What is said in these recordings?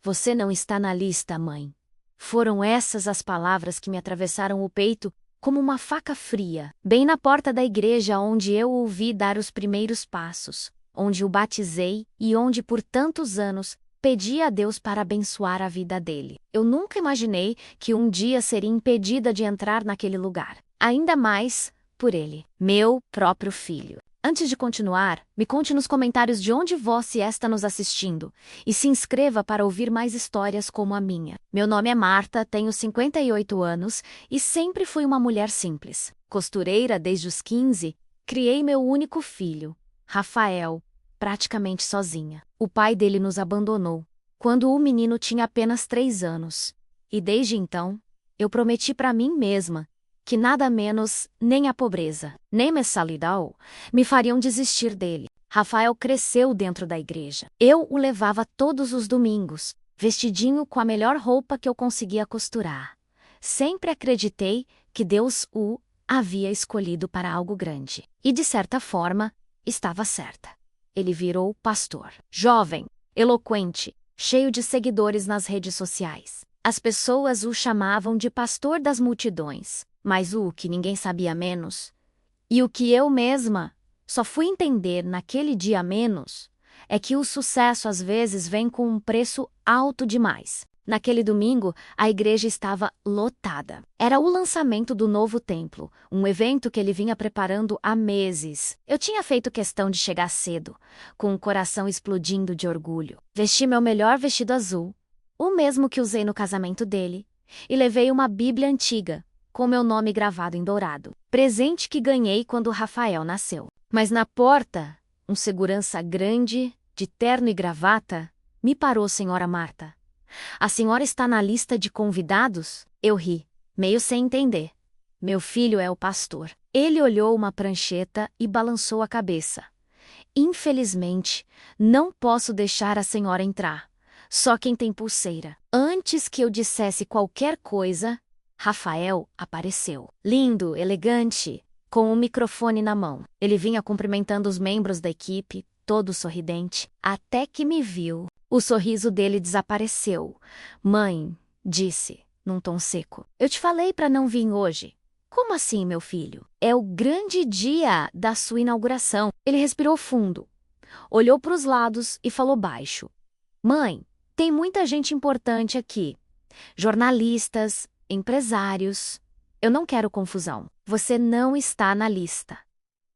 Você não está na lista, mãe. Foram essas as palavras que me atravessaram o peito como uma faca fria, bem na porta da igreja onde eu o ouvi dar os primeiros passos, onde o batizei e onde por tantos anos pedi a Deus para abençoar a vida dele. Eu nunca imaginei que um dia seria impedida de entrar naquele lugar, ainda mais por ele, meu próprio filho. Antes de continuar, me conte nos comentários de onde você está nos assistindo e se inscreva para ouvir mais histórias como a minha. Meu nome é Marta, tenho 58 anos e sempre fui uma mulher simples. Costureira desde os 15, criei meu único filho, Rafael, praticamente sozinha. O pai dele nos abandonou quando o menino tinha apenas 3 anos. E desde então, eu prometi para mim mesma que nada menos, nem a pobreza, nem mensalidade, me fariam desistir dele. Rafael cresceu dentro da igreja. Eu o levava todos os domingos, vestidinho com a melhor roupa que eu conseguia costurar. Sempre acreditei que Deus o havia escolhido para algo grande. E de certa forma, estava certa. Ele virou pastor. Jovem, eloquente, cheio de seguidores nas redes sociais. As pessoas o chamavam de pastor das multidões. Mas o que ninguém sabia menos, e o que eu mesma só fui entender naquele dia menos, é que o sucesso às vezes vem com um preço alto demais. Naquele domingo, a igreja estava lotada. Era o lançamento do novo templo, um evento que ele vinha preparando há meses. Eu tinha feito questão de chegar cedo, com o coração explodindo de orgulho. Vesti meu melhor vestido azul, o mesmo que usei no casamento dele, e levei uma Bíblia antiga, com meu nome gravado em dourado. Presente que ganhei quando Rafael nasceu. Mas na porta, um segurança grande, de terno e gravata, me parou, senhora Marta. A senhora está na lista de convidados? Eu ri, meio sem entender. Meu filho é o pastor. Ele olhou uma prancheta e balançou a cabeça. Infelizmente, não posso deixar a senhora entrar. Só quem tem pulseira. Antes que eu dissesse qualquer coisa, Rafael apareceu. Lindo, elegante, com um microfone na mão. Ele vinha cumprimentando os membros da equipe, todo sorridente, até que me viu. O sorriso dele desapareceu. Mãe, disse, num tom seco, eu te falei para não vir hoje. Como assim, meu filho? É o grande dia da sua inauguração. Ele respirou fundo, olhou para os lados e falou baixo. Mãe, tem muita gente importante aqui. Jornalistas, empresários. Eu não quero confusão. Você não está na lista.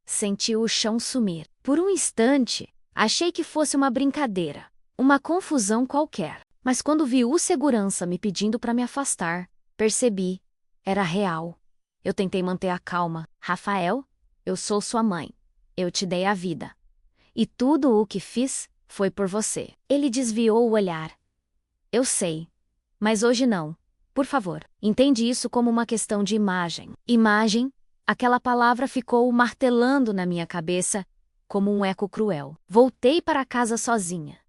Senti o chão sumir. Por um instante, achei que fosse uma brincadeira, uma confusão qualquer. Mas quando vi o segurança me pedindo para me afastar, percebi. Era real. Eu tentei manter a calma. Rafael, eu sou sua mãe. Eu te dei a vida. E tudo o que fiz foi por você. Ele desviou o olhar. Eu sei. Mas hoje não. Por favor, entende isso como uma questão de imagem. Imagem, aquela palavra ficou martelando na minha cabeça como um eco cruel. Voltei para casa sozinha,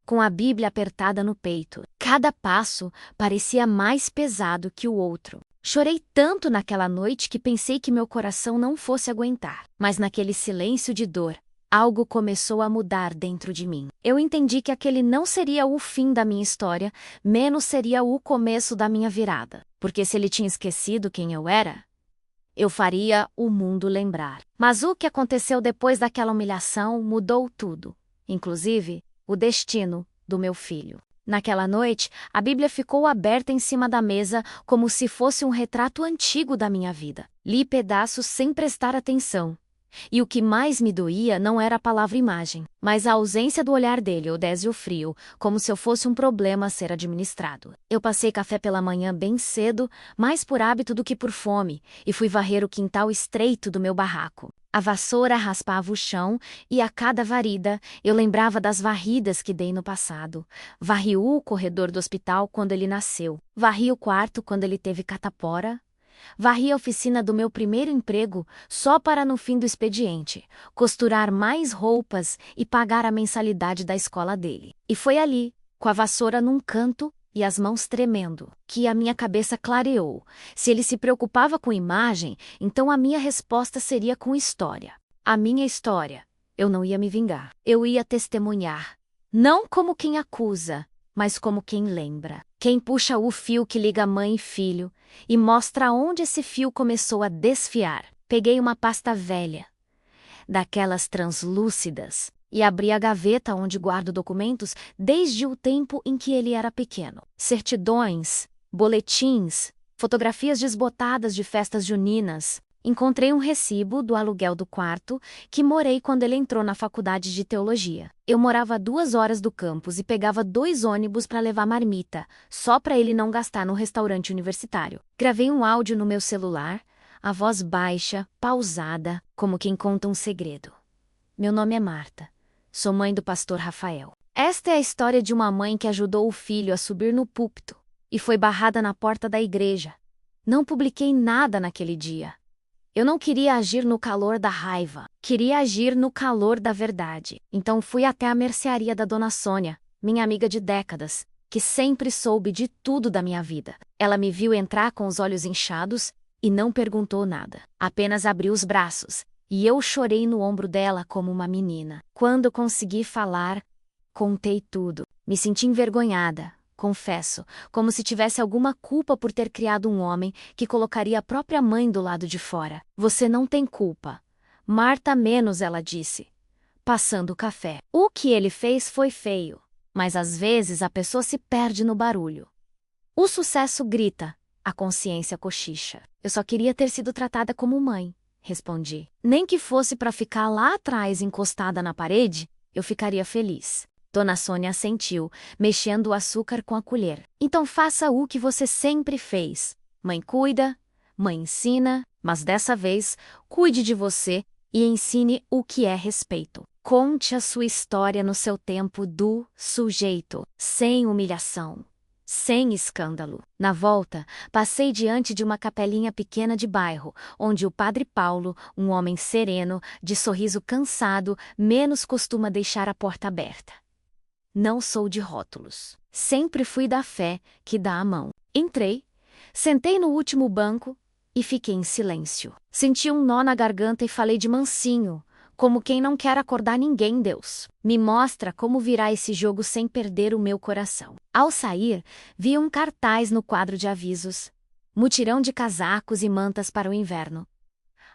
com a Bíblia apertada no peito. Cada passo parecia mais pesado que o outro. Chorei tanto naquela noite que pensei que meu coração não fosse aguentar. Mas naquele silêncio de dor, algo começou a mudar dentro de mim. Eu entendi que aquele não seria o fim da minha história, menos seria o começo da minha virada. Porque se ele tinha esquecido quem eu era, eu faria o mundo lembrar. Mas o que aconteceu depois daquela humilhação mudou tudo, inclusive o destino do meu filho. Naquela noite, a Bíblia ficou aberta em cima da mesa como se fosse um retrato antigo da minha vida. Li pedaços sem prestar atenção. E o que mais me doía não era a palavra imagem, mas a ausência do olhar dele, o désio frio, como se eu fosse um problema a ser administrado. Eu passei café pela manhã bem cedo, mais por hábito do que por fome, e fui varrer o quintal estreito do meu barraco. A vassoura raspava o chão e a cada varrida eu lembrava das varridas que dei no passado. Varri o corredor do hospital quando ele nasceu. Varri o quarto quando ele teve catapora. Varri a oficina do meu primeiro emprego só para no fim do expediente costurar mais roupas e pagar a mensalidade da escola dele. E foi ali, com a vassoura num canto e as mãos tremendo, que a minha cabeça clareou. Se ele se preocupava com imagem, então a minha resposta seria com história. A minha história. Eu não ia me vingar. Eu ia testemunhar. Não como quem acusa, mas como quem lembra. Quem puxa o fio que liga mãe e filho e mostra onde esse fio começou a desfiar. Peguei uma pasta velha, daquelas translúcidas, e abri a gaveta onde guardo documentos desde o tempo em que ele era pequeno. Certidões, boletins, fotografias desbotadas de festas juninas. Encontrei um recibo do aluguel do quarto que morei quando ele entrou na faculdade de teologia. Eu morava a 2 horas do campus e pegava 2 ônibus para levar marmita, só para ele não gastar no restaurante universitário. Gravei um áudio no meu celular, a voz baixa, pausada, como quem conta um segredo. Meu nome é Marta. Sou mãe do pastor Rafael. Esta é a história de uma mãe que ajudou o filho a subir no púlpito e foi barrada na porta da igreja. Não publiquei nada naquele dia. Eu não queria agir no calor da raiva, queria agir no calor da verdade. Então fui até a mercearia da Dona Sônia, minha amiga de décadas, que sempre soube de tudo da minha vida. Ela me viu entrar com os olhos inchados e não perguntou nada. Apenas abriu os braços, e eu chorei no ombro dela como uma menina. Quando consegui falar, contei tudo. Me senti envergonhada, confesso, como se tivesse alguma culpa por ter criado um homem que colocaria a própria mãe do lado de fora. Você não tem culpa. Marta menos, ela disse, passando o café. O que ele fez foi feio, mas às vezes a pessoa se perde no barulho. O sucesso grita, a consciência cochicha. Eu só queria ter sido tratada como mãe, respondi. Nem que fosse para ficar lá atrás encostada na parede, eu ficaria feliz. Dona Sônia assentiu, mexendo o açúcar com a colher. Então faça o que você sempre fez. Mãe cuida, mãe ensina, mas dessa vez, cuide de você e ensine o que é respeito. Conte a sua história no seu tempo do sujeito, sem humilhação, sem escândalo. Na volta, passei diante de uma capelinha pequena de bairro, onde o padre Paulo, um homem sereno, de sorriso cansado, menos costuma deixar a porta aberta. Não sou de rótulos. Sempre fui da fé que dá a mão. Entrei, sentei no último banco e fiquei em silêncio. Senti um nó na garganta e falei de mansinho, como quem não quer acordar ninguém, Deus. Me mostra como virar esse jogo sem perder o meu coração. Ao sair, vi um cartaz no quadro de avisos. Mutirão de casacos e mantas para o inverno.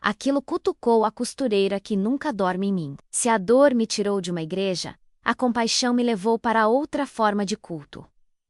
Aquilo cutucou a costureira que nunca dorme em mim. Se a dor me tirou de uma igreja, a compaixão me levou para outra forma de culto.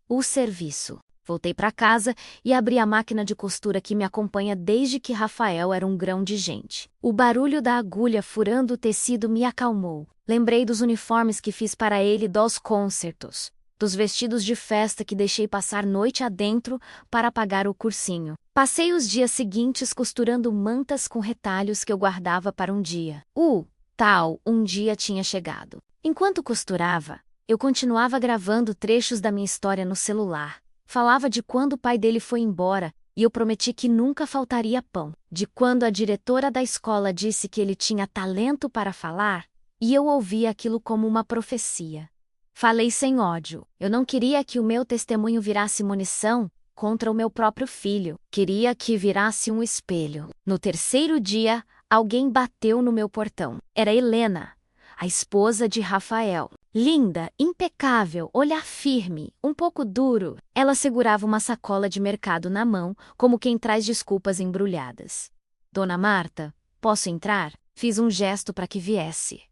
O serviço. Voltei para casa e abri a máquina de costura que me acompanha desde que Rafael era um grão de gente. O barulho da agulha furando o tecido me acalmou. Lembrei dos uniformes que fiz para ele dos concertos, dos vestidos de festa que deixei passar noite adentro para pagar o cursinho. Passei os dias seguintes costurando mantas com retalhos que eu guardava para um dia. Um dia tinha chegado. Enquanto costurava, eu continuava gravando trechos da minha história no celular. Falava de quando o pai dele foi embora e eu prometi que nunca faltaria pão. De quando a diretora da escola disse que ele tinha talento para falar, e eu ouvia aquilo como uma profecia. Falei sem ódio. Eu não queria que o meu testemunho virasse munição contra o meu próprio filho. Queria que virasse um espelho. No terceiro dia, alguém bateu no meu portão. Era Helena, a esposa de Rafael. Linda, impecável, olhar firme, um pouco duro. Ela segurava uma sacola de mercado na mão, como quem traz desculpas embrulhadas. Dona Marta, posso entrar? Fiz um gesto para que viesse.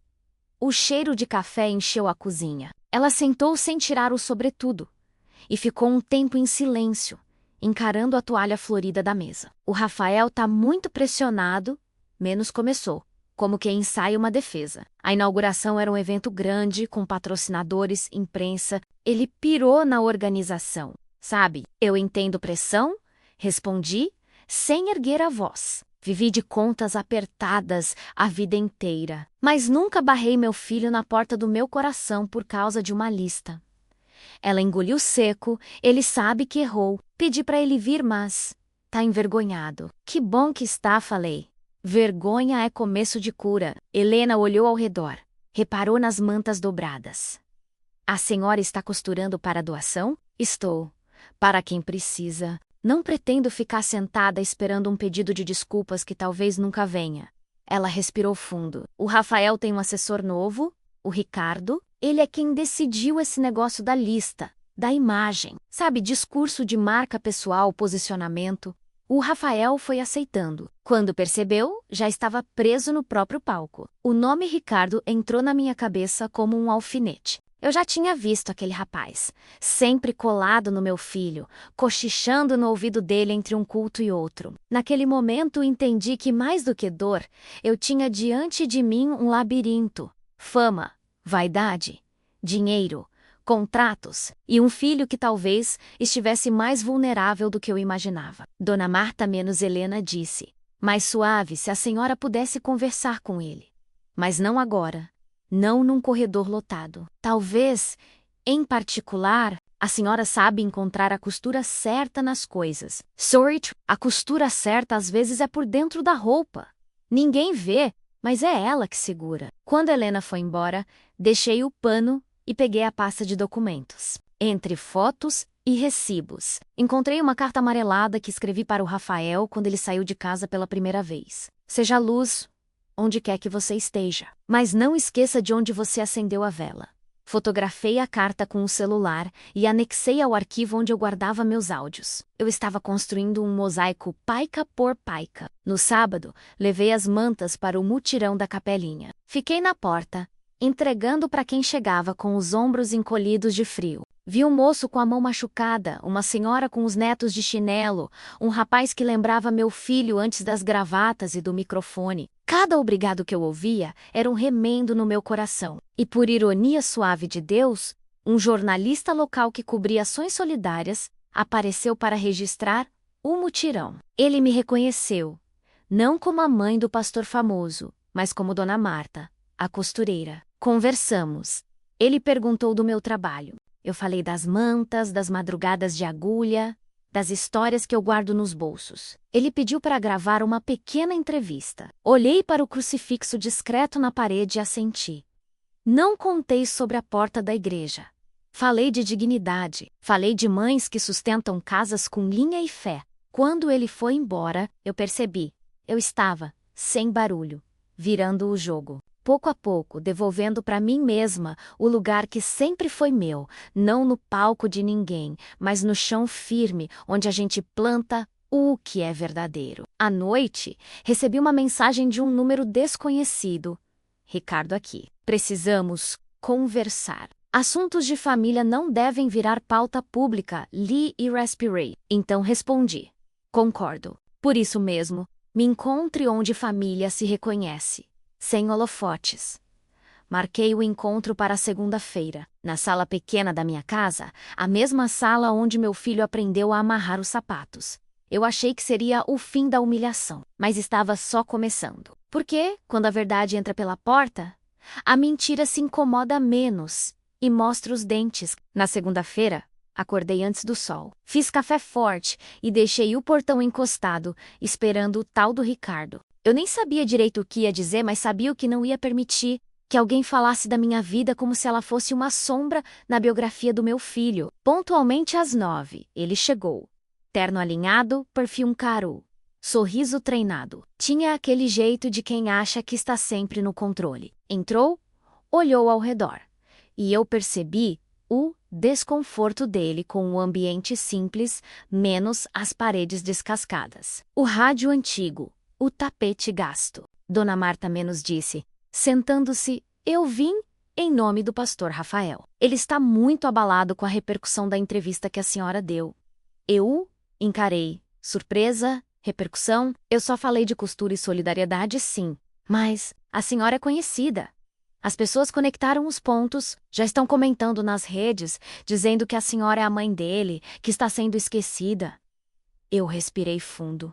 O cheiro de café encheu a cozinha. Ela sentou sem tirar o sobretudo e ficou um tempo em silêncio, encarando a toalha florida da mesa. O Rafael tá muito pressionado, menos começou. Como quem ensaia uma defesa. A inauguração era um evento grande, com patrocinadores, imprensa. Ele pirou na organização. Sabe, eu entendo pressão? Respondi, sem erguer a voz. Vivi de contas apertadas a vida inteira. Mas nunca barrei meu filho na porta do meu coração por causa de uma lista. Ela engoliu seco, ele sabe que errou. Pedi para ele vir, mas tá envergonhado. Que bom que está, falei. Vergonha é começo de cura. Helena olhou ao redor. Reparou nas mantas dobradas. A senhora está costurando para doação? Estou. Para quem precisa. Não pretendo ficar sentada esperando um pedido de desculpas que talvez nunca venha. Ela respirou fundo. O Rafael tem um assessor novo, o Ricardo. Ele é quem decidiu esse negócio da lista. da imagem. Sabe, discurso de marca pessoal, posicionamento. O Rafael foi aceitando. Quando percebeu, já estava preso no próprio palco. O nome Ricardo entrou na minha cabeça como um alfinete. Eu já tinha visto aquele rapaz, sempre colado no meu filho, cochichando no ouvido dele entre um culto e outro. Naquele momento entendi que, mais do que dor, eu tinha diante de mim um labirinto. Fama, vaidade, dinheiro, contratos e um filho que talvez estivesse mais vulnerável do que eu imaginava. Dona Marta menos Helena disse, mais suave, se a senhora pudesse conversar com ele. Mas não agora. Não num corredor lotado. Talvez, em particular, a senhora sabe encontrar a costura certa nas coisas. Sorry, a costura certa às vezes é por dentro da roupa. Ninguém vê, mas é ela que segura. Quando Helena foi embora, deixei o pano e peguei a pasta de documentos. Entre fotos e recibos, encontrei uma carta amarelada que escrevi para o Rafael quando ele saiu de casa pela primeira vez. Seja luz onde quer que você esteja, mas não esqueça de onde você acendeu a vela. Fotografei a carta com o celular e anexei ao arquivo onde eu guardava meus áudios. Eu estava construindo um mosaico paica por paica. No sábado, levei as mantas para o mutirão da capelinha. Fiquei na porta, entregando para quem chegava com os ombros encolhidos de frio. Vi um moço com a mão machucada, uma senhora com os netos de chinelo, um rapaz que lembrava meu filho antes das gravatas e do microfone. Cada obrigado que eu ouvia era um remendo no meu coração. E por ironia suave de Deus, um jornalista local que cobria ações solidárias apareceu para registrar o mutirão. Ele me reconheceu, não como a mãe do pastor famoso, mas como Dona Marta, a costureira. Conversamos. Ele perguntou do meu trabalho. Eu falei das mantas, das madrugadas de agulha, das histórias que eu guardo nos bolsos. Ele pediu para gravar uma pequena entrevista. Olhei para o crucifixo discreto na parede e assenti. Não contei sobre a porta da igreja. Falei de dignidade. Falei de mães que sustentam casas com linha e fé. Quando ele foi embora, eu percebi. Eu estava, sem barulho, virando o jogo. Pouco a pouco, devolvendo para mim mesma o lugar que sempre foi meu, não no palco de ninguém, mas no chão firme, onde a gente planta o que é verdadeiro. À noite, recebi uma mensagem de um número desconhecido. Ricardo aqui. Precisamos conversar. Assuntos de família não devem virar pauta pública, li e respirei. Então respondi. Concordo. Por isso mesmo, me encontre onde família se reconhece. Sem holofotes. Marquei o encontro para segunda-feira, na sala pequena da minha casa, a mesma sala onde meu filho aprendeu a amarrar os sapatos. Eu achei que seria o fim da humilhação, mas estava só começando. Porque, quando a verdade entra pela porta, a mentira se incomoda menos e mostra os dentes. Na segunda-feira, acordei antes do sol. Fiz café forte e deixei o portão encostado, esperando o tal do Ricardo. Eu nem sabia direito o que ia dizer, mas sabia o que não ia permitir, que alguém falasse da minha vida como se ela fosse uma sombra na biografia do meu filho. Pontualmente às 9, ele chegou. Terno alinhado, perfume caro. Sorriso treinado. Tinha aquele jeito de quem acha que está sempre no controle. Entrou, olhou ao redor. E eu percebi o desconforto dele com o ambiente simples, menos as paredes descascadas. O rádio antigo. O tapete gasto. Dona Marta menos disse, sentando-se, eu vim em nome do pastor Rafael. Ele está muito abalado com a repercussão da entrevista que a senhora deu. Eu encarei. Surpresa, repercussão, eu só falei de costura e solidariedade, sim. Mas a senhora é conhecida. As pessoas conectaram os pontos, já estão comentando nas redes, dizendo que a senhora é a mãe dele, que está sendo esquecida. Eu respirei fundo.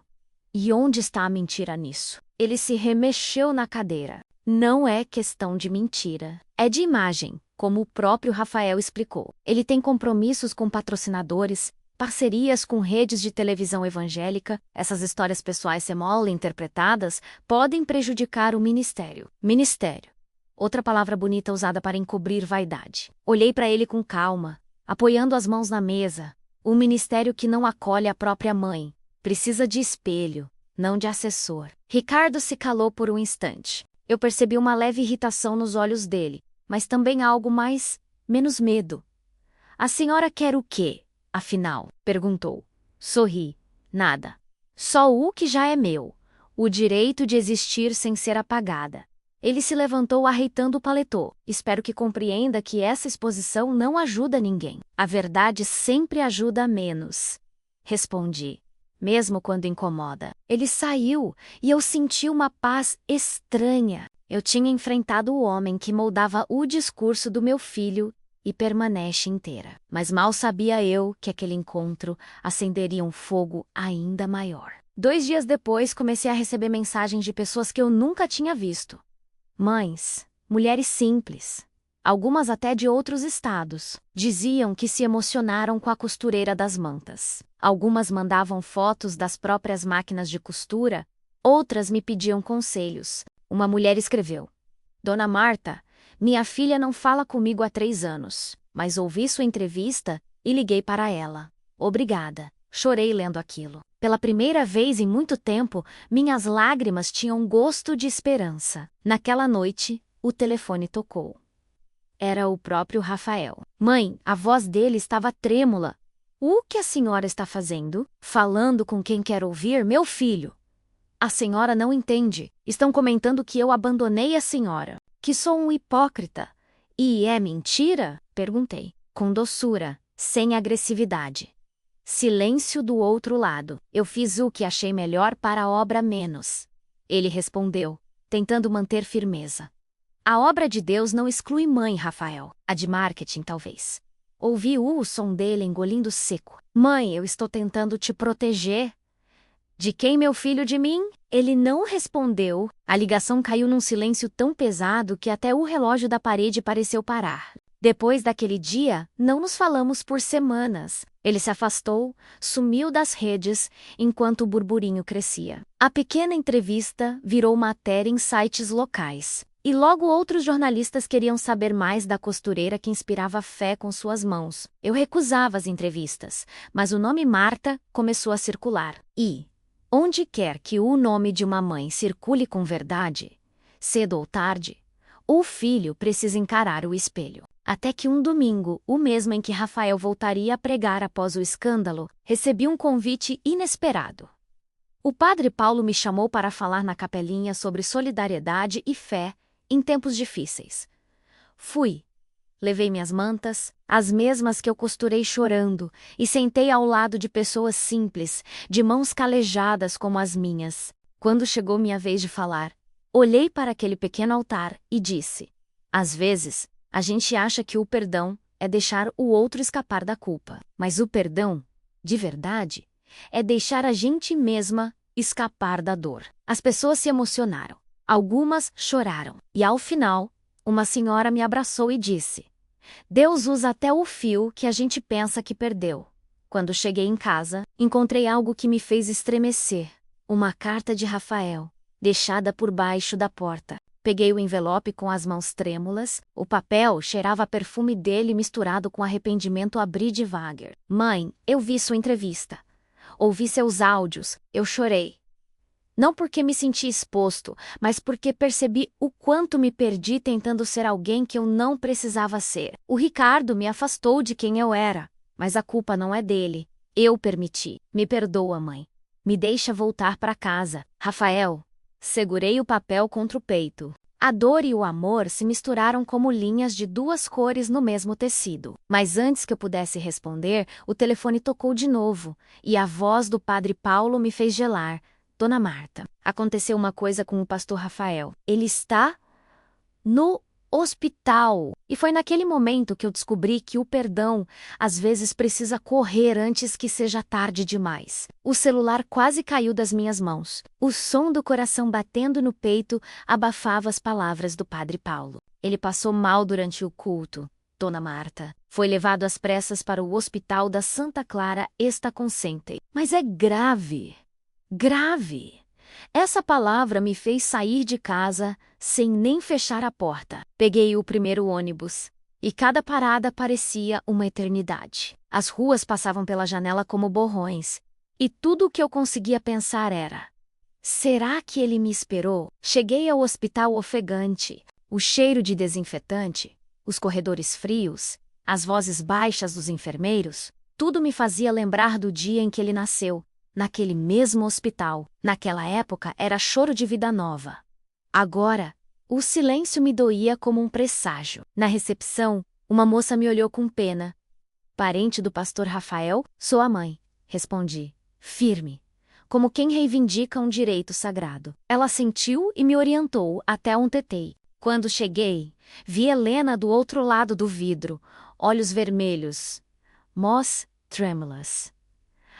E onde está a mentira nisso? Ele se remexeu na cadeira. Não é questão de mentira. É de imagem, como o próprio Rafael explicou. Ele tem compromissos com patrocinadores, parcerias com redes de televisão evangélica. Essas histórias pessoais mal interpretadas podem prejudicar o ministério. Ministério. Outra palavra bonita usada para encobrir vaidade. Olhei para ele com calma, apoiando as mãos na mesa. Um ministério que não acolhe a própria mãe. Precisa de espelho, não de assessor. Ricardo se calou por um instante. Eu percebi uma leve irritação nos olhos dele, mas também algo menos medo. A senhora quer o quê, afinal? Perguntou. Sorri. Nada. Só o que já é meu. O direito de existir sem ser apagada. Ele se levantou arreitando o paletó. Espero que compreenda que essa exposição não ajuda ninguém. A verdade sempre ajuda a menos. Respondi, mesmo quando incomoda. Ele saiu e eu senti uma paz estranha. Eu tinha enfrentado o homem que moldava o discurso do meu filho e permanece inteira. Mas mal sabia eu que aquele encontro acenderia um fogo ainda maior. 2 dias depois, comecei a receber mensagens de pessoas que eu nunca tinha visto. Mães, mulheres simples, algumas até de outros estados, diziam que se emocionaram com a costureira das mantas. Algumas mandavam fotos das próprias máquinas de costura, outras me pediam conselhos. Uma mulher escreveu: Dona Marta, minha filha não fala comigo há 3 anos, mas ouvi sua entrevista e liguei para ela. Obrigada. Chorei lendo aquilo. Pela primeira vez em muito tempo, minhas lágrimas tinham gosto de esperança. Naquela noite, o telefone tocou. Era o próprio Rafael. Mãe, a voz dele estava trêmula. O que a senhora está fazendo? Falando com quem quer ouvir, meu filho. A senhora não entende. Estão comentando que eu abandonei a senhora, que sou um hipócrita. E é mentira? Perguntei, com doçura, sem agressividade. Silêncio do outro lado. Eu fiz o que achei melhor para a obra menos. Ele respondeu, tentando manter firmeza. A obra de Deus não exclui mãe, Rafael. A de marketing, talvez. Ouvi o som dele engolindo seco. Mãe, eu estou tentando te proteger. De quem, meu filho, de mim? Ele não respondeu. A ligação caiu num silêncio tão pesado que até o relógio da parede pareceu parar. Depois daquele dia, não nos falamos por semanas. Ele se afastou, sumiu das redes, enquanto o burburinho crescia. A pequena entrevista virou matéria em sites locais. E logo outros jornalistas queriam saber mais da costureira que inspirava fé com suas mãos. Eu recusava as entrevistas, mas o nome Marta começou a circular. E, onde quer que o nome de uma mãe circule com verdade, cedo ou tarde, o filho precisa encarar o espelho. Até que um domingo, o mesmo em que Rafael voltaria a pregar após o escândalo, recebi um convite inesperado. O padre Paulo me chamou para falar na capelinha sobre solidariedade e fé em tempos difíceis. Fui. Levei minhas mantas, as mesmas que eu costurei chorando, e sentei ao lado de pessoas simples, de mãos calejadas como as minhas. Quando chegou minha vez de falar, olhei para aquele pequeno altar e disse: às vezes, a gente acha que o perdão é deixar o outro escapar da culpa. Mas o perdão, de verdade, é deixar a gente mesma escapar da dor. As pessoas se emocionaram. Algumas choraram. E ao final, uma senhora me abraçou e disse: Deus usa até o fio que a gente pensa que perdeu. Quando cheguei em casa, encontrei algo que me fez estremecer. Uma carta de Rafael, deixada por baixo da porta. Peguei o envelope com as mãos trêmulas, o papel cheirava a perfume dele misturado com arrependimento. Abri devagar. Mãe, eu vi sua entrevista. Ouvi seus áudios, eu chorei. Não porque me senti exposto, mas porque percebi o quanto me perdi tentando ser alguém que eu não precisava ser. O Ricardo me afastou de quem eu era, mas a culpa não é dele. Eu permiti. Me perdoa, mãe. Me deixa voltar para casa. Rafael. Segurei o papel contra o peito. A dor e o amor se misturaram como linhas de 2 cores no mesmo tecido. Mas antes que eu pudesse responder, o telefone tocou de novo, e a voz do padre Paulo me fez gelar. Dona Marta, aconteceu uma coisa com o pastor Rafael. Ele está no hospital. E foi naquele momento que eu descobri que o perdão, às vezes, precisa correr antes que seja tarde demais. O celular quase caiu das minhas mãos. O som do coração batendo no peito abafava as palavras do padre Paulo. Ele passou mal durante o culto, Dona Marta. Foi levado às pressas para o hospital da Santa Clara Estaconsente. Mas é grave. Grave. Essa palavra me fez sair de casa sem nem fechar a porta. Peguei o primeiro ônibus, e cada parada parecia uma eternidade. As ruas passavam pela janela como borrões, e tudo o que eu conseguia pensar era: será que ele me esperou? Cheguei ao hospital ofegante, o cheiro de desinfetante, os corredores frios, as vozes baixas dos enfermeiros, tudo me fazia lembrar do dia em que ele nasceu, naquele mesmo hospital. Naquela época era choro de vida nova. Agora, o silêncio me doía como um presságio. Na recepção, uma moça me olhou com pena. Parente do pastor Rafael? Sou a mãe, respondi, firme, como quem reivindica um direito sagrado. Ela sentiu e me orientou até um tetei. Quando cheguei, vi Helena do outro lado do vidro, olhos vermelhos, moss tremulous.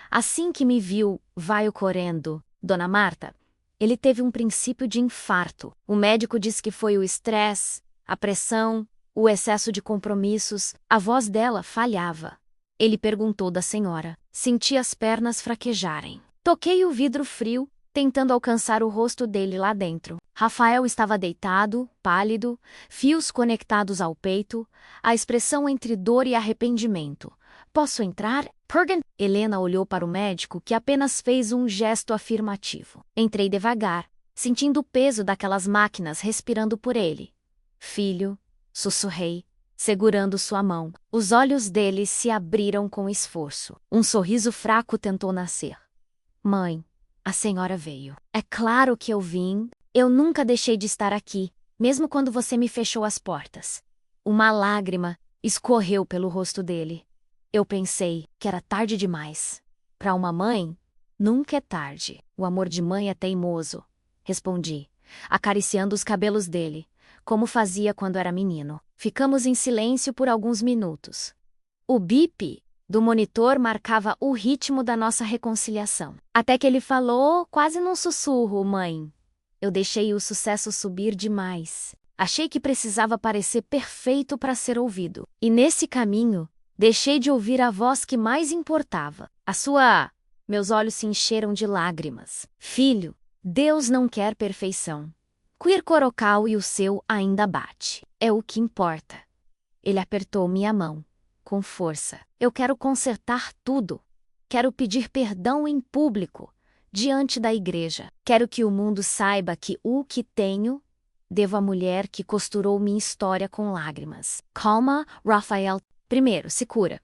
Assim que me viu, veio correndo. Dona Marta, ele teve um princípio de infarto. O médico disse que foi o estresse, a pressão, o excesso de compromissos. A voz dela falhava. Ele perguntou da senhora. Senti as pernas fraquejarem. Toquei o vidro frio, tentando alcançar o rosto dele lá dentro. Rafael estava deitado, pálido, fios conectados ao peito, a expressão entre dor e arrependimento. Posso entrar? Helena olhou para o médico, que apenas fez um gesto afirmativo. Entrei devagar, sentindo o peso daquelas máquinas respirando por ele. Filho, sussurrei, segurando sua mão. Os olhos dele se abriram com esforço. Um sorriso fraco tentou nascer. Mãe, a senhora veio. É claro que eu vim. Eu nunca deixei de estar aqui, mesmo quando você me fechou as portas. Uma lágrima escorreu pelo rosto dele. Eu pensei que era tarde demais. Para uma mãe, nunca é tarde. O amor de mãe é teimoso, respondi, acariciando os cabelos dele, como fazia quando era menino. Ficamos em silêncio por alguns minutos. O bip do monitor marcava o ritmo da nossa reconciliação. Até que ele falou, quase num sussurro, mãe. Eu deixei o sucesso subir demais. Achei que precisava parecer perfeito para ser ouvido. E nesse caminho, deixei de ouvir a voz que mais importava. A sua... Meus olhos se encheram de lágrimas. Filho, Deus não quer perfeição. Quir corocal e o seu ainda bate. É o que importa. Ele apertou minha mão, com força. Eu quero consertar tudo. Quero pedir perdão em público, diante da igreja. Quero que o mundo saiba que o que tenho, devo à mulher que costurou minha história com lágrimas. Calma, Rafael. Primeiro, se cura.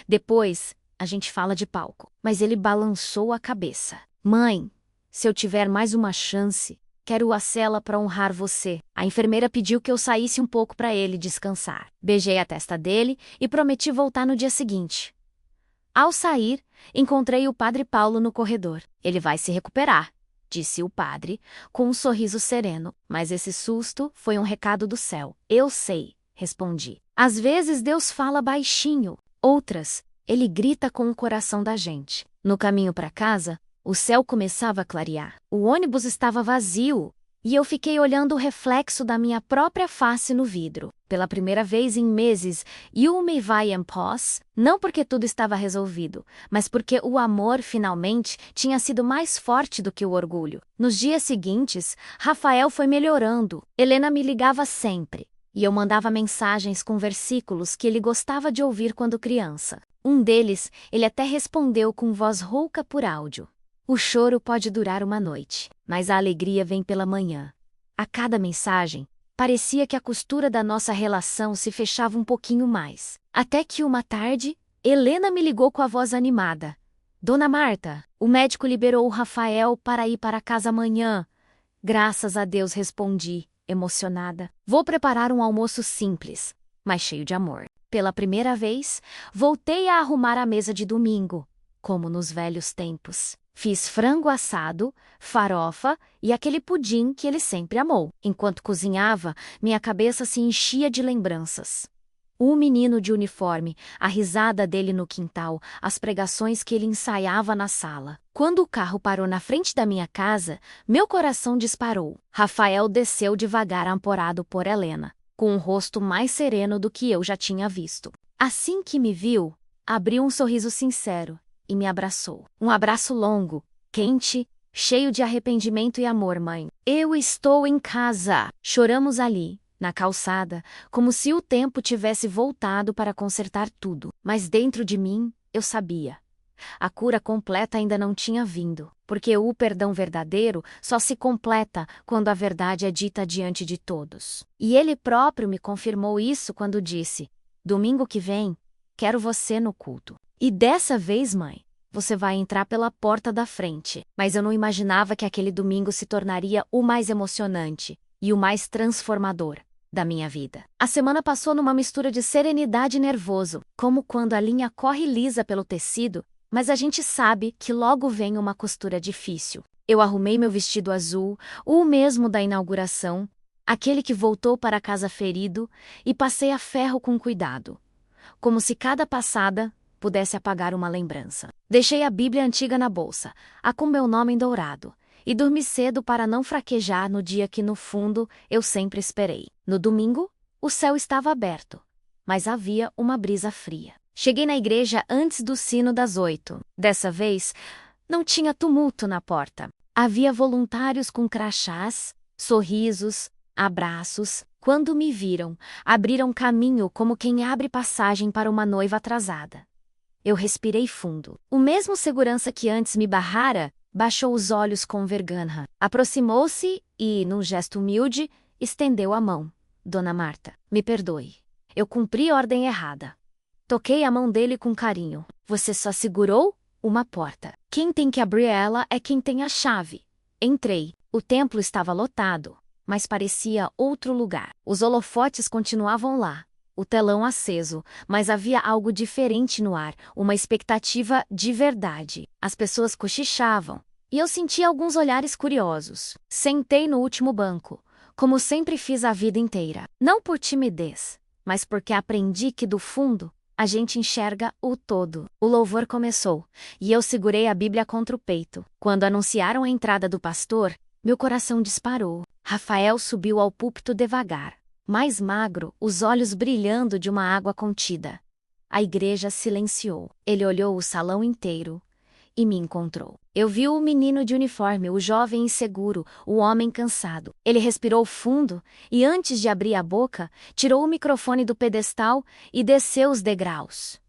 Depois, a gente fala de palco. Mas ele balançou a cabeça. Mãe, se eu tiver mais uma chance, quero a cela para honrar você. A enfermeira pediu que eu saísse um pouco para ele descansar. Beijei a testa dele e prometi voltar no dia seguinte. Ao sair, encontrei o padre Paulo no corredor. Ele vai se recuperar, disse o padre, com um sorriso sereno. Mas esse susto foi um recado do céu. Eu sei, respondi. Às vezes Deus fala baixinho, outras, ele grita com o coração da gente. No caminho para casa, o céu começava a clarear. O ônibus estava vazio, e eu fiquei olhando o reflexo da minha própria face no vidro. Pela primeira vez em meses, eu me vai em paz, não porque tudo estava resolvido, mas porque o amor, finalmente, tinha sido mais forte do que o orgulho. Nos dias seguintes, Rafael foi melhorando. Helena me ligava sempre, e eu mandava mensagens com versículos que ele gostava de ouvir quando criança. Um deles, ele até respondeu com voz rouca por áudio. O choro pode durar uma noite, mas a alegria vem pela manhã. A cada mensagem, parecia que a costura da nossa relação se fechava um pouquinho mais. Até que uma tarde, Helena me ligou com a voz animada. Dona Marta, o médico liberou o Rafael para ir para casa amanhã. Graças a Deus, respondi, emocionada. Vou preparar um almoço simples, mas cheio de amor. Pela primeira vez, voltei a arrumar a mesa de domingo, como nos velhos tempos. Fiz frango assado, farofa e aquele pudim que ele sempre amou. Enquanto cozinhava, minha cabeça se enchia de lembranças. O menino de uniforme, a risada dele no quintal, as pregações que ele ensaiava na sala. Quando o carro parou na frente da minha casa, meu coração disparou. Rafael desceu devagar amparado por Helena, com um rosto mais sereno do que eu já tinha visto. Assim que me viu, abriu um sorriso sincero e me abraçou. Um abraço longo, quente, cheio de arrependimento e amor, mãe. Eu estou em casa. Choramos ali, na calçada, como se o tempo tivesse voltado para consertar tudo. Mas dentro de mim, eu sabia. A cura completa ainda não tinha vindo, porque o perdão verdadeiro só se completa quando a verdade é dita diante de todos. E ele próprio me confirmou isso quando disse: Domingo que vem, quero você no culto. E dessa vez, mãe, você vai entrar pela porta da frente. Mas eu não imaginava que aquele domingo se tornaria o mais emocionante e o mais transformador da minha vida. A semana passou numa mistura de serenidade e nervoso, como quando a linha corre lisa pelo tecido, mas a gente sabe que logo vem uma costura difícil. Eu arrumei meu vestido azul, o mesmo da inauguração, aquele que voltou para casa ferido, e passei a ferro com cuidado, como se cada passada pudesse apagar uma lembrança. Deixei a Bíblia antiga na bolsa, a com meu nome em dourado, e dormi cedo para não fraquejar no dia que, no fundo, eu sempre esperei. No domingo, o céu estava aberto, mas havia uma brisa fria. Cheguei na igreja antes do sino das 8. Dessa vez, não tinha tumulto na porta. Havia voluntários com crachás, sorrisos, abraços. Quando me viram, abriram caminho como quem abre passagem para uma noiva atrasada. Eu respirei fundo. O mesmo segurança que antes me barrara, baixou os olhos com vergonha. Aproximou-se e, num gesto humilde, estendeu a mão. Dona Marta, me perdoe. Eu cumpri a ordem errada. Toquei a mão dele com carinho. Você só segurou uma porta. Quem tem que abrir ela é quem tem a chave. Entrei. O templo estava lotado, mas parecia outro lugar. Os holofotes continuavam lá, o telão aceso, mas havia algo diferente no ar, uma expectativa de verdade. As pessoas cochichavam, e eu senti alguns olhares curiosos. Sentei no último banco, como sempre fiz a vida inteira. Não por timidez, mas porque aprendi que do fundo a gente enxerga o todo. O louvor começou, e eu segurei a Bíblia contra o peito. Quando anunciaram a entrada do pastor, meu coração disparou. Rafael subiu ao púlpito devagar, mais magro, os olhos brilhando de uma água contida. A igreja silenciou. Ele olhou o salão inteiro e me encontrou. Eu vi o menino de uniforme, o jovem inseguro, o homem cansado. Ele respirou fundo e, antes de abrir a boca, tirou o microfone do pedestal e desceu os degraus.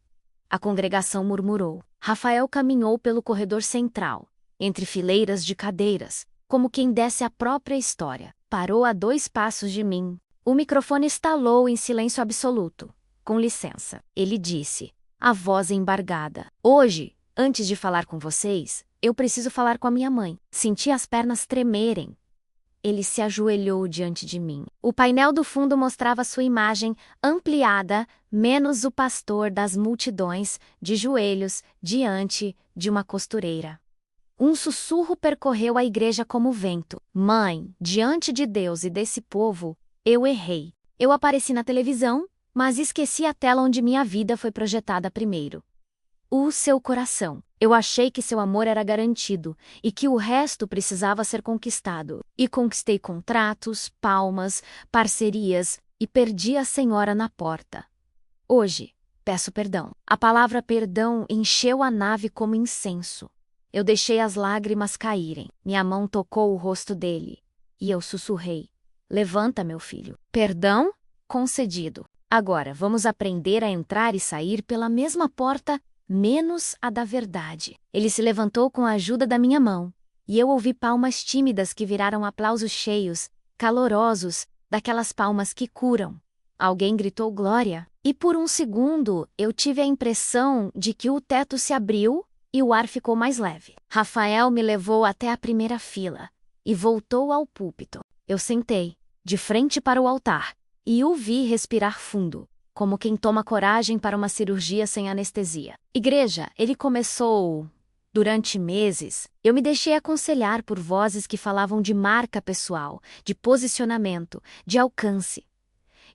A congregação murmurou. Rafael caminhou pelo corredor central, entre fileiras de cadeiras, como quem desce a própria história. Parou a 2 passos de mim. O microfone estalou em silêncio absoluto. Com licença, ele disse, a voz embargada. Hoje, antes de falar com vocês, eu preciso falar com a minha mãe. Senti as pernas tremerem. Ele se ajoelhou diante de mim. O painel do fundo mostrava sua imagem ampliada, menos o pastor das multidões, de joelhos, diante de uma costureira. Um sussurro percorreu a igreja como vento. Mãe, diante de Deus e desse povo, eu errei. Eu apareci na televisão, mas esqueci a tela onde minha vida foi projetada primeiro. O seu coração. Eu achei que seu amor era garantido e que o resto precisava ser conquistado. E conquistei contratos, palmas, parcerias e perdi a senhora na porta. Hoje, peço perdão. A palavra perdão encheu a nave como incenso. Eu deixei as lágrimas caírem. Minha mão tocou o rosto dele. E eu sussurrei. Levanta, meu filho. Perdão? Concedido. Agora, vamos aprender a entrar e sair pela mesma porta, menos a da verdade. Ele se levantou com a ajuda da minha mão. E eu ouvi palmas tímidas que viraram aplausos cheios, calorosos, daquelas palmas que curam. Alguém gritou glória. E por um segundo, eu tive a impressão de que o teto se abriu e o ar ficou mais leve. Rafael me levou até a primeira fila e voltou ao púlpito. Eu sentei, de frente para o altar, e o vi respirar fundo, como quem toma coragem para uma cirurgia sem anestesia. Igreja, ele começou. Durante meses, eu me deixei aconselhar por vozes que falavam de marca pessoal, de posicionamento, de alcance.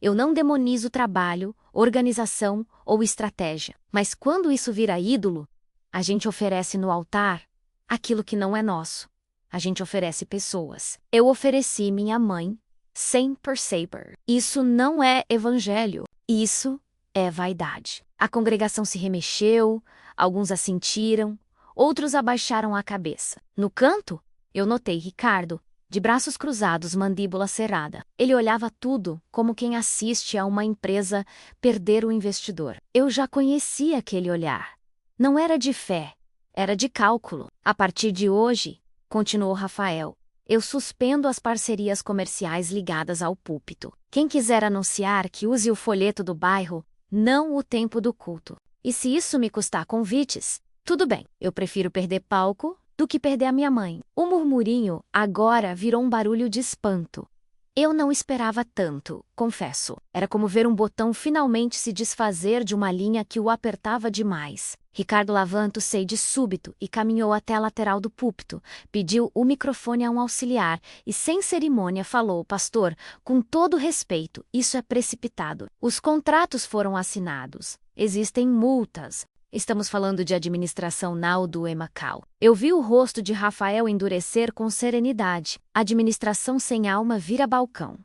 Eu não demonizo trabalho, organização ou estratégia, mas quando isso vira ídolo, a gente oferece no altar aquilo que não é nosso. A gente oferece pessoas. Eu ofereci minha mãe, sem perceber. Isso não é evangelho. Isso é vaidade. A congregação se remexeu, alguns assentiram, outros abaixaram a cabeça. No canto, eu notei Ricardo, de braços cruzados, mandíbula cerrada. Ele olhava tudo como quem assiste a uma empresa perder o investidor. Eu já conhecia aquele olhar. Não era de fé, era de cálculo. A partir de hoje, continuou Rafael, eu suspendo as parcerias comerciais ligadas ao púlpito. Quem quiser anunciar que use o folheto do bairro, não o tempo do culto. E se isso me custar convites, tudo bem, eu prefiro perder palco do que perder a minha mãe. O murmurinho agora virou um barulho de espanto. Eu não esperava tanto, confesso. Era como ver um botão finalmente se desfazer de uma linha que o apertava demais. Ricardo levantou-se de súbito e caminhou até a lateral do púlpito, pediu o microfone a um auxiliar e, sem cerimônia, falou: pastor, com todo respeito, isso é precipitado. Os contratos foram assinados. Existem multas. Estamos falando de administração Naldo e Macau. Eu vi o rosto de Rafael endurecer com serenidade. Administração sem alma vira balcão.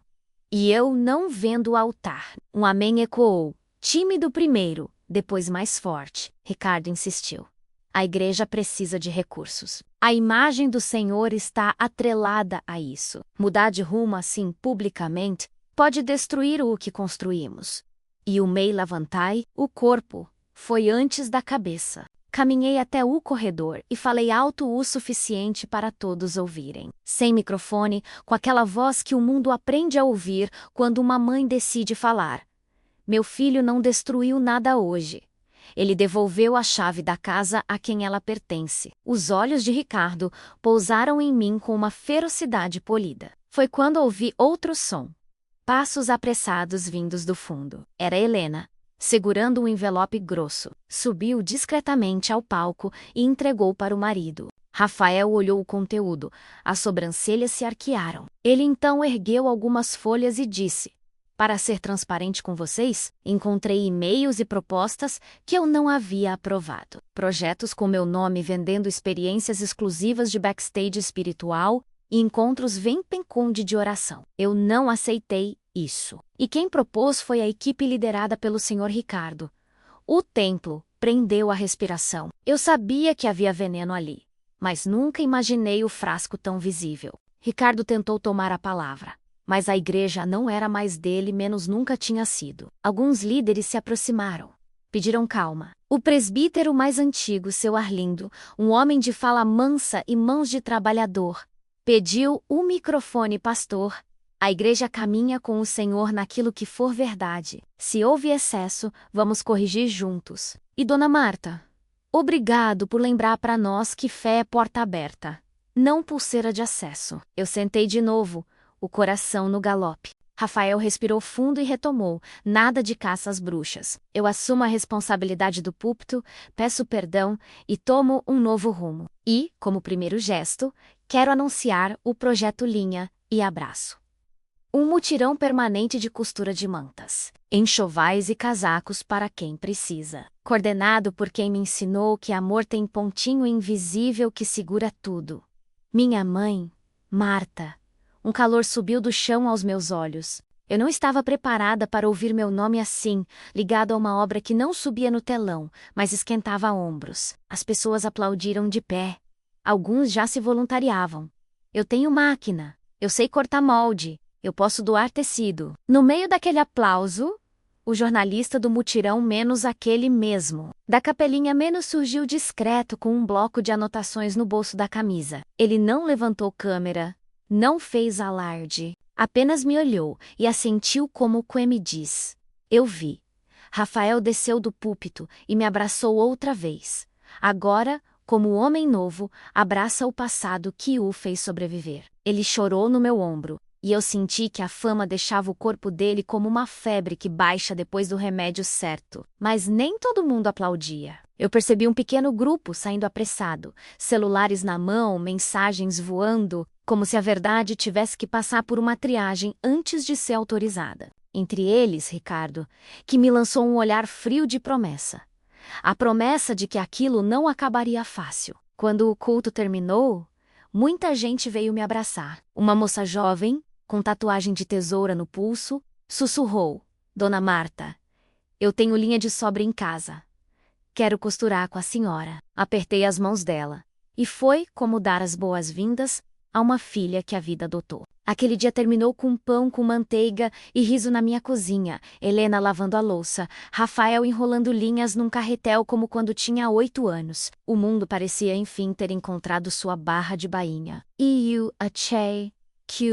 E eu não vendo o altar. Um amém ecoou. Tímido primeiro, depois mais forte. Ricardo insistiu. A igreja precisa de recursos. A imagem do Senhor está atrelada a isso. Mudar de rumo assim publicamente pode destruir o que construímos. E o mei levantai, o corpo, foi antes da cabeça. Caminhei até o corredor e falei alto o suficiente para todos ouvirem. Sem microfone, com aquela voz que o mundo aprende a ouvir quando uma mãe decide falar. Meu filho não destruiu nada hoje. Ele devolveu a chave da casa a quem ela pertence. Os olhos de Ricardo pousaram em mim com uma ferocidade polida. Foi quando ouvi outro som. Passos apressados vindos do fundo. Era Helena, segurando um envelope grosso. Subiu discretamente ao palco e entregou para o marido. Rafael olhou o conteúdo. As sobrancelhas se arquearam. Ele então ergueu algumas folhas e disse: para ser transparente com vocês, encontrei e-mails e propostas que eu não havia aprovado. Projetos com meu nome vendendo experiências exclusivas de backstage espiritual e encontros vem-penconde de oração. Eu não aceitei isso. E quem propôs foi a equipe liderada pelo Sr. Ricardo. O templo prendeu a respiração. Eu sabia que havia veneno ali, mas nunca imaginei o frasco tão visível. Ricardo tentou tomar a palavra, mas a igreja não era mais dele, menos nunca tinha sido. Alguns líderes se aproximaram. Pediram calma. O presbítero mais antigo, seu Arlindo, um homem de fala mansa e mãos de trabalhador, pediu o microfone. Pastor, a igreja caminha com o Senhor naquilo que for verdade. Se houve excesso, vamos corrigir juntos. E Dona Marta, obrigado por lembrar para nós que fé é porta aberta, não pulseira de acesso. Eu sentei de novo, o coração no galope. Rafael respirou fundo e retomou. Nada de caça às bruxas. Eu assumo a responsabilidade do púlpito, peço perdão e tomo um novo rumo. E, como primeiro gesto, quero anunciar o projeto Linha e Abraço. Um mutirão permanente de costura de mantas, enxovais e casacos para quem precisa. Coordenado por quem me ensinou que amor tem pontinho invisível que segura tudo. Minha mãe, Marta. Um calor subiu do chão aos meus olhos. Eu não estava preparada para ouvir meu nome assim, ligado a uma obra que não subia no telão, mas esquentava ombros. As pessoas aplaudiram de pé. Alguns já se voluntariavam. Eu tenho máquina. Eu sei cortar molde. Eu posso doar tecido. No meio daquele aplauso, o jornalista do mutirão menos aquele mesmo, da capelinha menos surgiu discreto com um bloco de anotações no bolso da camisa. Ele não levantou câmera, não fez alarde, apenas me olhou e assentiu como o me diz. Eu vi. Rafael desceu do púlpito e me abraçou outra vez. Agora, como homem novo, abraça o passado que o fez sobreviver. Ele chorou no meu ombro. E eu senti que a fama deixava o corpo dele como uma febre que baixa depois do remédio certo. Mas nem todo mundo aplaudia. Eu percebi um pequeno grupo saindo apressado, celulares na mão, mensagens voando, como se a verdade tivesse que passar por uma triagem antes de ser autorizada. Entre eles, Ricardo, que me lançou um olhar frio de promessa. A promessa de que aquilo não acabaria fácil. Quando o culto terminou, muita gente veio me abraçar. Uma moça jovem, com tatuagem de tesoura no pulso, sussurrou: Dona Marta, eu tenho linha de sobra em casa. Quero costurar com a senhora. Apertei as mãos dela. E foi como dar as boas-vindas a uma filha que a vida adotou. Aquele dia terminou com pão com manteiga e riso na minha cozinha, Helena lavando a louça, Rafael enrolando linhas num carretel como quando tinha 8 anos. O mundo parecia enfim ter encontrado sua barra de bainha. Eu achei que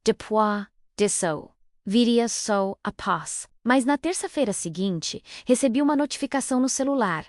depois disso viria só a paz. Mas na terça-feira seguinte, recebi uma notificação no celular.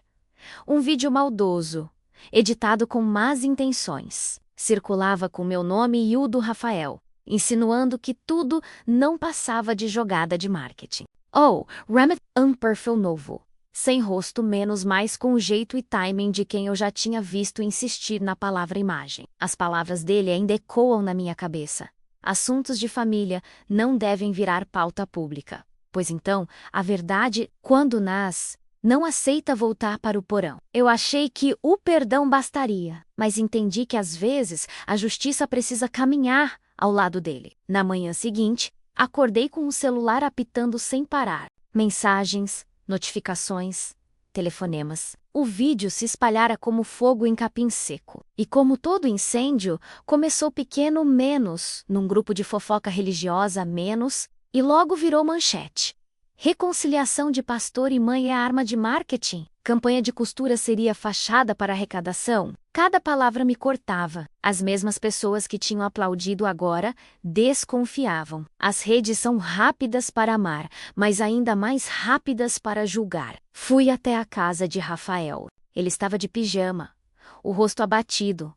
Um vídeo maldoso, editado com más intenções. Circulava com meu nome e o do Rafael, insinuando que tudo não passava de jogada de marketing. Oh, Remedy, um perfil novo. Sem rosto menos mais com o jeito e timing de quem eu já tinha visto insistir na palavra imagem. As palavras dele ainda ecoam na minha cabeça. Assuntos de família não devem virar pauta pública. Pois então, a verdade, quando nasce, não aceita voltar para o porão. Eu achei que o perdão bastaria, mas entendi que às vezes a justiça precisa caminhar ao lado dele. Na manhã seguinte, acordei com o celular apitando sem parar. Mensagens, notificações, telefonemas. O vídeo se espalhara como fogo em capim seco. E como todo incêndio, começou pequeno menos, num grupo de fofoca religiosa menos, e logo virou manchete. Reconciliação de pastor e mãe é arma de marketing? Campanha de costura seria fachada para arrecadação? Cada palavra me cortava. As mesmas pessoas que tinham aplaudido agora desconfiavam. As redes são rápidas para amar, mas ainda mais rápidas para julgar. Fui até a casa de Rafael. Ele estava de pijama, o rosto abatido,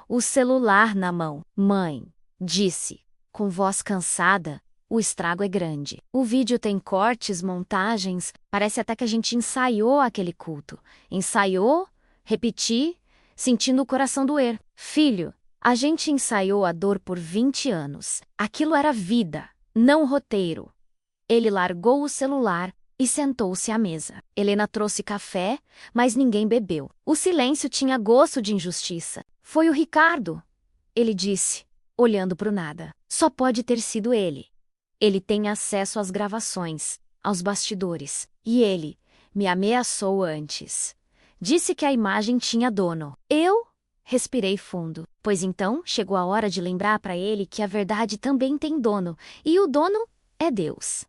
o celular na mão. Mãe, disse, com voz cansada. O estrago é grande. O vídeo tem cortes, montagens, parece até que a gente ensaiou aquele culto. Ensaiou, repeti, sentindo o coração doer. Filho, a gente ensaiou a dor por 20 anos. Aquilo era vida, não roteiro. Ele largou o celular e sentou-se à mesa. Helena trouxe café, mas ninguém bebeu. O silêncio tinha gosto de injustiça. Foi o Ricardo, ele disse, olhando para o nada. Só pode ter sido ele. Ele tem acesso às gravações, aos bastidores. E ele me ameaçou antes. Disse que a imagem tinha dono. Eu respirei fundo, pois então chegou a hora de lembrar para ele que a verdade também tem dono, e o dono é Deus.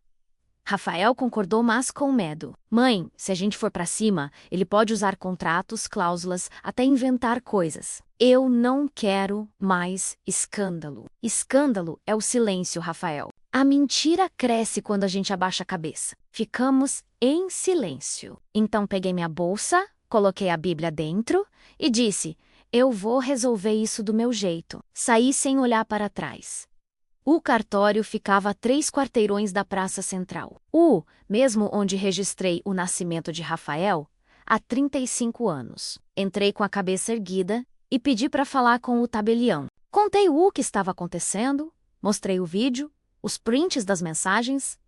Rafael concordou, mas com medo. Mãe, se a gente for para cima, ele pode usar contratos, cláusulas, até inventar coisas. Eu não quero mais escândalo. Escândalo é o silêncio, Rafael. A mentira cresce quando a gente abaixa a cabeça. Ficamos em silêncio. Então peguei minha bolsa, coloquei a Bíblia dentro e disse, eu vou resolver isso do meu jeito. Saí sem olhar para trás. O cartório ficava a 3 quarteirões da Praça Central. Mesmo onde registrei o nascimento de Rafael, há 35 anos. Entrei com a cabeça erguida e pedi para falar com o tabelião. Contei o que estava acontecendo, mostrei o vídeo, os prints das mensagens,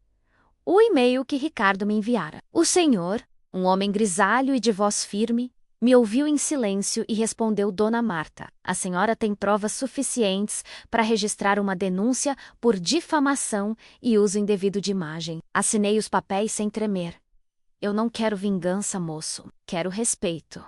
o e-mail que Ricardo me enviara. O senhor, um homem grisalho e de voz firme, me ouviu em silêncio e respondeu Dona Marta. A senhora tem provas suficientes para registrar uma denúncia por difamação e uso indevido de imagem. Assinei os papéis sem tremer. Eu não quero vingança, moço. Quero respeito.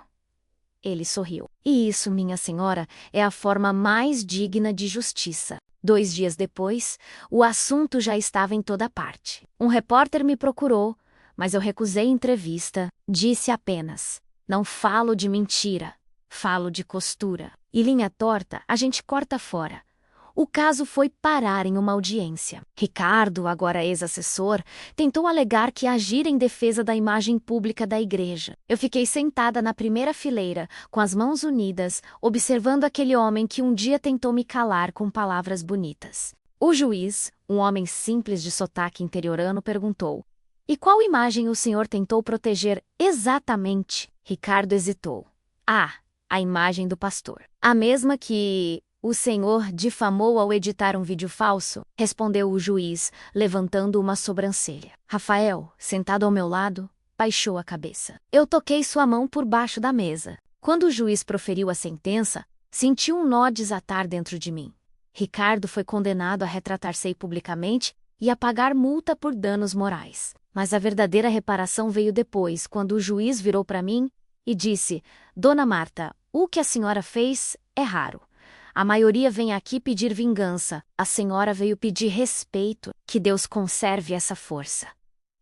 Ele sorriu. E isso, minha senhora, é a forma mais digna de justiça. 2 dias depois, o assunto já estava em toda parte. Um repórter me procurou, mas eu recusei entrevista. Disse apenas, não falo de mentira, falo de costura. E linha torta, a gente corta fora. O caso foi parar em uma audiência. Ricardo, agora ex-assessor, tentou alegar que agir em defesa da imagem pública da igreja. Eu fiquei sentada na primeira fileira, com as mãos unidas, observando aquele homem que um dia tentou me calar com palavras bonitas. O juiz, um homem simples de sotaque interiorano, perguntou, e qual imagem o senhor tentou proteger exatamente? Ricardo hesitou. A imagem do pastor. A mesma que o senhor difamou ao editar um vídeo falso? Respondeu o juiz, levantando uma sobrancelha. Rafael, sentado ao meu lado, baixou a cabeça. Eu toquei sua mão por baixo da mesa. Quando o juiz proferiu a sentença, senti um nó desatar dentro de mim. Ricardo foi condenado a retratar-se publicamente e a pagar multa por danos morais. Mas a verdadeira reparação veio depois, quando o juiz virou para mim e disse, Dona Marta, o que a senhora fez é raro. A maioria vem aqui pedir vingança. A senhora veio pedir respeito. Que Deus conserve essa força.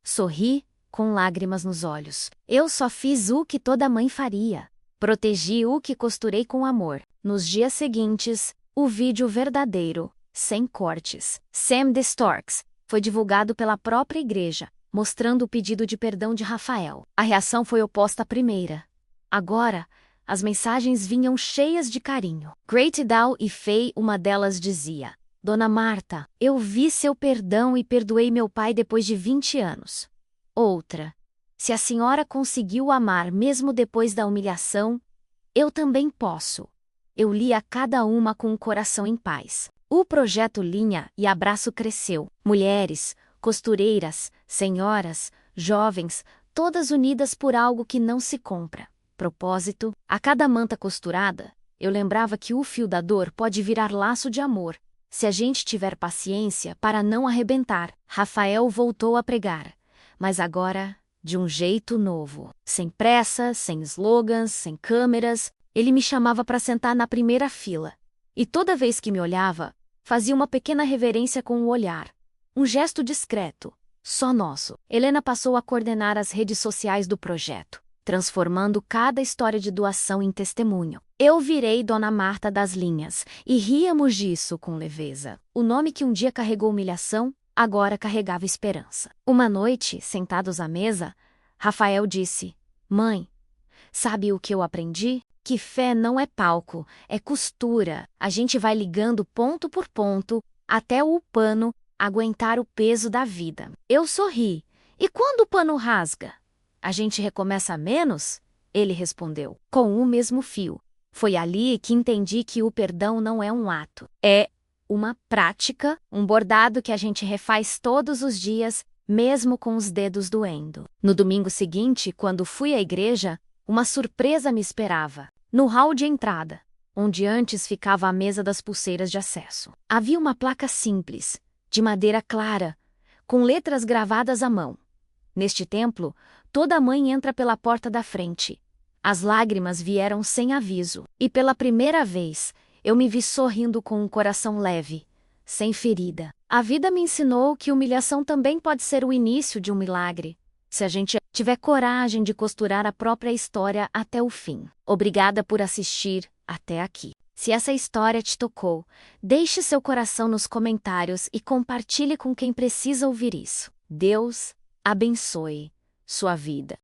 Sorri, com lágrimas nos olhos. Eu só fiz o que toda mãe faria. Protegi o que costurei com amor. Nos dias seguintes, o vídeo verdadeiro, sem cortes, Sam the Storks, foi divulgado pela própria igreja. mostrando o pedido de perdão de Rafael. A reação foi oposta à primeira. Agora, as mensagens vinham cheias de carinho. Great Dow e Fay, uma delas dizia: Dona Marta, eu vi seu perdão e perdoei meu pai depois de 20 anos. Outra: se a senhora conseguiu amar mesmo depois da humilhação, eu também posso. Eu li a cada uma com o coração em paz. O projeto Linha e Abraço cresceu. Mulheres, costureiras, senhoras, jovens, todas unidas por algo que não se compra. Propósito: a cada manta costurada, eu lembrava que o fio da dor pode virar laço de amor, se a gente tiver paciência para não arrebentar. Rafael voltou a pregar, mas agora de um jeito novo. Sem pressa, sem slogans, sem câmeras, ele me chamava para sentar na primeira fila. E toda vez que me olhava, fazia uma pequena reverência com o olhar. Um gesto discreto, só nosso. Helena passou a coordenar as redes sociais do projeto, transformando cada história de doação em testemunho. Eu virei Dona Marta das Linhas, e ríamos disso com leveza. O nome que um dia carregou humilhação, agora carregava esperança. Uma noite, sentados à mesa, Rafael disse: Mãe, sabe o que eu aprendi? Que fé não é palco, é costura. A gente vai ligando ponto por ponto, até o pano aguentar o peso da vida. Eu sorri. E quando o pano rasga? A gente recomeça menos? Ele respondeu, com o mesmo fio. Foi ali que entendi que o perdão não é um ato. É uma prática, um bordado que a gente refaz todos os dias, mesmo com os dedos doendo. No domingo seguinte, quando fui à igreja, uma surpresa me esperava. No hall de entrada, onde antes ficava a mesa das pulseiras de acesso, havia uma placa simples, de madeira clara, com letras gravadas à mão. Neste templo, toda mãe entra pela porta da frente. As lágrimas vieram sem aviso, e pela primeira vez, eu me vi sorrindo com um coração leve, sem ferida. A vida me ensinou que humilhação também pode ser o início de um milagre, se a gente tiver coragem de costurar a própria história até o fim. Obrigada por assistir até aqui. Se essa história te tocou, deixe seu coração nos comentários e compartilhe com quem precisa ouvir isso. Deus abençoe sua vida.